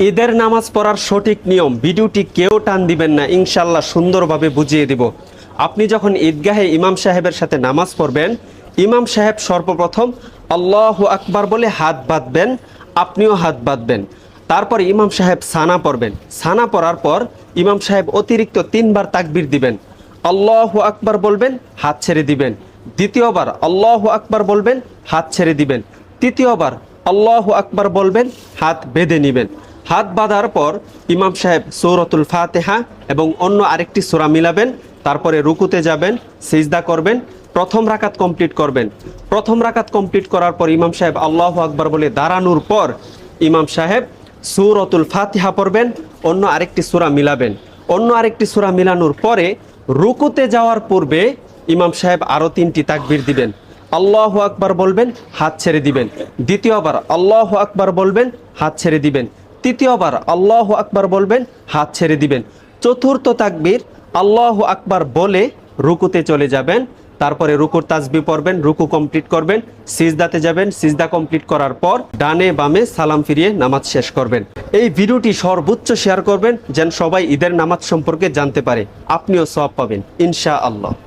ঈদের নামাজ পড়ার সঠিক নিয়ম ভিডিওটি কেউ টান দিবেন না, ইনশাল্লাহ সুন্দরভাবে বুঝিয়ে দিব। আপনি যখন ঈদগাহে ইমাম সাহেবের সাথে নামাজ পড়বেন, ইমাম সাহেব সর্বপ্রথম আল্লাহু আকবার বলে হাত বাঁধবেন, আপনিও হাত বাঁধবেন। তারপরে ইমাম সাহেব সানা পড়বেন। সানা পড়ার পর ইমাম সাহেব অতিরিক্ত 3 বার তাকবীর দিবেন। আল্লাহু আকবার বলবেন, হাত ছেড়ে দিবেন। দ্বিতীয়বার আল্লাহু আকবার বলবেন, হাত ছেড়ে দিবেন। তৃতীয়বার আল্লাহু আকবার বলবেন, হাত বেঁধে নেবেন। হাত বাঁধার পর ইমাম সাহেব সূরাতুল ফাতিহা এবং অন্য আরেকটি সূরা মিলাবেন। তারপরে রুকুতে যাবেন, সিজদা করবেন, প্রথম রাকাত কমপ্লিট করবেন। প্রথম রাকাত কমপ্লিট করার পর ইমাম সাহেব আল্লাহু আকবার বলে দাঁড়ানোর পর ইমাম সাহেব সূরাতুল ফাতিহা পড়বেন, অন্য আরেকটি সূরা মিলাবেন। অন্য আরেকটি সূরা মিলানোর পরে রুকুতে যাওয়ার পূর্বে ইমাম সাহেব আরও 3টি তাকবীর দিবেন। আল্লাহু আকবার বলবেন, হাত ছেড়ে দিবেন। দ্বিতীয়বার আল্লাহু আকবার বলবেন, হাত ছেড়ে দিবেন। তৃতীয়বার আল্লাহু আকবার বলবেন, হাত ছেড়ে দিবেন। চতুর্থ তাকবীর আল্লাহু আকবার বলে রুকুতে চলে যাবেন। তারপরে রুকুর তাসবিহ পড়বেন, রুকু কমপ্লিট করবেন, সিজদাতে যাবেন, সিজদা কমপ্লিট করার পর ডানে বামে সালাম ফিরিয়ে নামাজ শেষ করবেন। এই ভিডিওটি সর্বোচ্চ শেয়ার করবেন যেন সবাই ঈদের নামাজ সম্পর্কে জানতে পারে, আপনিও সওয়াব পাবেন ইনশাআল্লাহ।